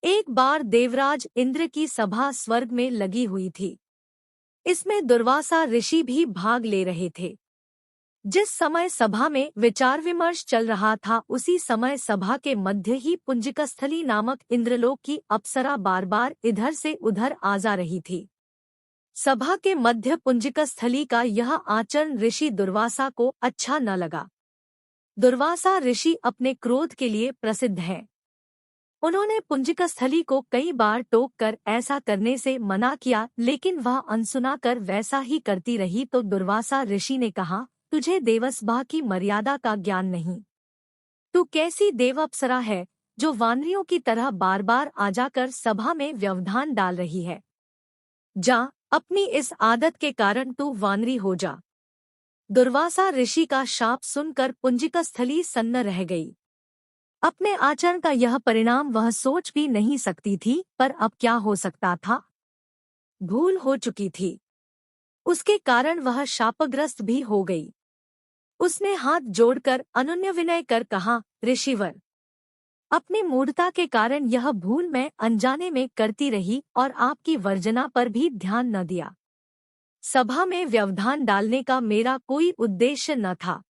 एक बार देवराज इंद्र की सभा स्वर्ग में लगी हुई थी। इसमें दुर्वासा ऋषि भी भाग ले रहे थे। जिस समय सभा में विचार विमर्श चल रहा था, उसी समय सभा के मध्य ही पुंजिकस्थली नामक इंद्रलोक की अप्सरा बार बार इधर से उधर आ जा रही थी। सभा के मध्य पुंजिकस्थली का यह आचरण ऋषि दुर्वासा को अच्छा न लगा। दुर्वासा ऋषि अपने क्रोध के लिए प्रसिद्ध हैं। उन्होंने पुंजिकस्थली को कई बार टोक कर ऐसा करने से मना किया, लेकिन वह अनसुना कर वैसा ही करती रही। तो दुर्वासा ऋषि ने कहा, तुझे देवसभा की मर्यादा का ज्ञान नहीं। तू कैसी देव अप्सरा है जो वानरियों की तरह बार बार आ जाकर सभा में व्यवधान डाल रही है। जा, अपनी इस आदत के कारण तू वानरी हो जा। दुर्वासा ऋषि का शाप सुनकर पुंजिकस्थली सन्न रह गई। अपने आचरण का यह परिणाम वह सोच भी नहीं सकती थी, पर अब क्या हो सकता था। भूल हो चुकी थी, उसके कारण वह शापग्रस्त भी हो गई। उसने हाथ जोड़कर अनुनय विनय कर कहा, ऋषिवर, अपनी मूढ़ता के कारण यह भूल मैं अनजाने में करती रही और आपकी वर्जना पर भी ध्यान न दिया। सभा में व्यवधान डालने का मेरा कोई उद्देश्य न था।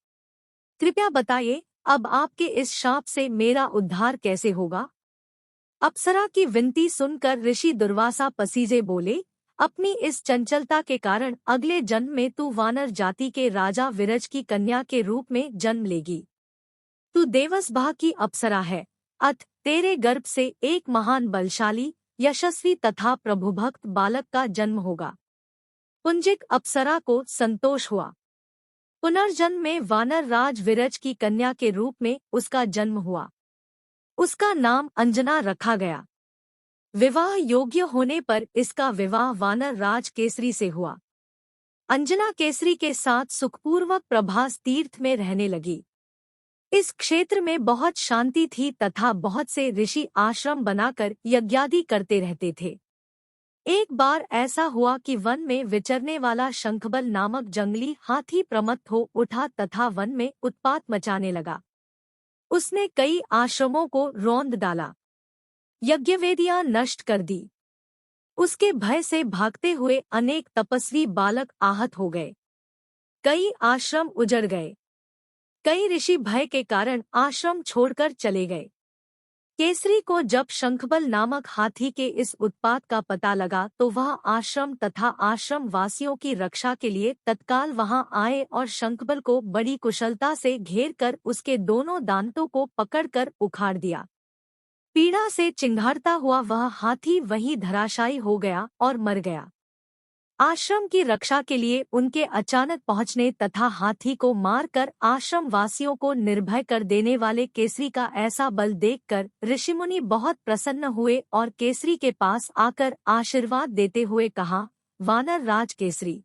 कृपया बताइए, अब आपके इस शाप से मेरा उद्धार कैसे होगा। अप्सरा की विनती सुनकर ऋषि दुर्वासा पसीजे बोले, अपनी इस चंचलता के कारण अगले जन्म में तू वानर जाति के राजा विरज की कन्या के रूप में जन्म लेगी। तू देवसभा की अप्सरा है, अत तेरे गर्भ से एक महान बलशाली, यशस्वी तथा प्रभुभक्त बालक का जन्म होगा। पुंजिक अप्सरा को संतोष हुआ। पुनर्जन्म में वानर राज विरज की कन्या के रूप में उसका जन्म हुआ। उसका नाम अंजना रखा गया। विवाह योग्य होने पर इसका विवाह वानर राज केसरी से हुआ। अंजना केसरी के साथ सुखपूर्वक प्रभास तीर्थ में रहने लगी। इस क्षेत्र में बहुत शांति थी तथा बहुत से ऋषि आश्रम बनाकर यज्ञादि करते रहते थे। एक बार ऐसा हुआ कि वन में विचरने वाला शंखबल नामक जंगली हाथी प्रमत्त हो उठा तथा वन में उत्पात मचाने लगा। उसने कई आश्रमों को रौंद डाला, यज्ञवेदियां नष्ट कर दी। उसके भय से भागते हुए अनेक तपस्वी बालक आहत हो गए। कई आश्रम उजड़ गए। कई ऋषि भय के कारण आश्रम छोड़कर चले गए। केसरी को जब शंखबल नामक हाथी के इस उत्पात का पता लगा तो वह आश्रम तथा आश्रम वासियों की रक्षा के लिए तत्काल वहां आए और शंखबल को बड़ी कुशलता से घेर कर उसके दोनों दांतों को पकड़कर उखाड़ दिया। पीड़ा से चिंघाड़ता हुआ वह हाथी वहीं धराशायी हो गया और मर गया। आश्रम की रक्षा के लिए उनके अचानक पहुंचने तथा हाथी को मारकर आश्रम वासियों को निर्भय कर देने वाले केसरी का ऐसा बल देखकर ऋषिमुनि बहुत प्रसन्न हुए और केसरी के पास आकर आशीर्वाद देते हुए कहा, वानर राज केसरी,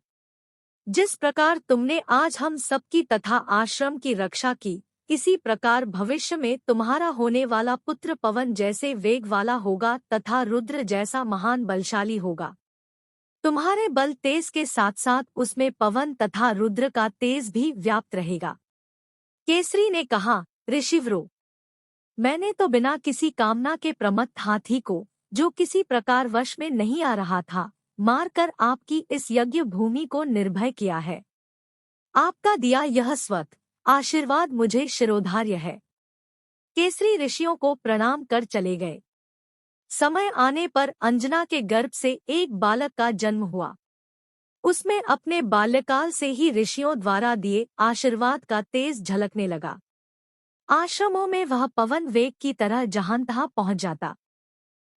जिस प्रकार तुमने आज हम सबकी तथा आश्रम की रक्षा की, इसी प्रकार भविष्य में तुम्हारा होने वाला पुत्र पवन जैसे वेग वाला होगा तथा रुद्र जैसा महान बलशाली होगा। तुम्हारे बल तेज के साथ साथ उसमें पवन तथा रुद्र का तेज भी व्याप्त रहेगा। केसरी ने कहा, ऋषिवरो, मैंने तो बिना किसी कामना के प्रमत्त हाथी को, जो किसी प्रकार वश में नहीं आ रहा था, मारकर आपकी इस यज्ञ भूमि को निर्भय किया है। आपका दिया यह स्वत आशीर्वाद मुझे शिरोधार्य है। केसरी ऋषियों को प्रणाम कर चले गए। समय आने पर अंजना के गर्भ से एक बालक का जन्म हुआ। उसमें अपने बाल्यकाल से ही ऋषियों द्वारा दिए आशीर्वाद का तेज झलकने लगा। आश्रमों में वह पवन वेग की तरह जहां तहां पहुंच जाता।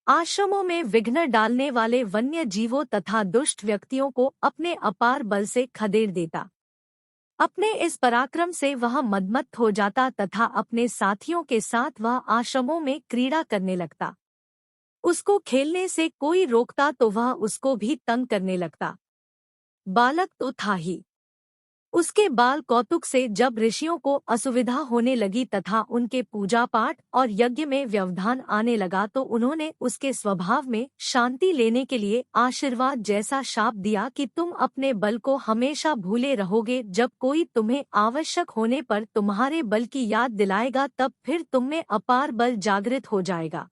आश्रमों में विघ्न डालने वाले वन्य जीवों तथा दुष्ट व्यक्तियों को अपने अपार बल से खदेड़ देता। अपने इस पराक्रम से वह मदमत्त हो जाता तथा अपने साथियों के साथ वह आश्रमों में क्रीड़ा करने लगता। उसको खेलने से कोई रोकता तो वह उसको भी तंग करने लगता। बालक तो था ही। उसके बाल कौतुक से जब ऋषियों को असुविधा होने लगी तथा उनके पूजा पाठ और यज्ञ में व्यवधान आने लगा तो उन्होंने उसके स्वभाव में शांति लेने के लिए आशीर्वाद जैसा शाप दिया कि तुम अपने बल को हमेशा भूले रहोगे। जब कोई तुम्हें आवश्यक होने पर तुम्हारे बल की याद दिलाएगा तब फिर तुम में अपार बल जागृत हो जाएगा।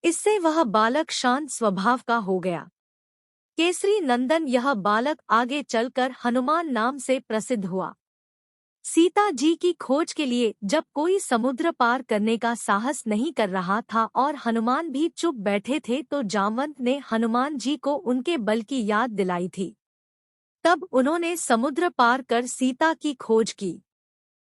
इससे वह बालक शांत स्वभाव का हो गया। केसरी नंदन यह बालक आगे चलकर हनुमान नाम से प्रसिद्ध हुआ। सीता जी की खोज के लिए जब कोई समुद्र पार करने का साहस नहीं कर रहा था और हनुमान भी चुप बैठे थे तो जामवंत ने हनुमान जी को उनके बल की याद दिलाई थी। तब उन्होंने समुद्र पार कर सीता की खोज की।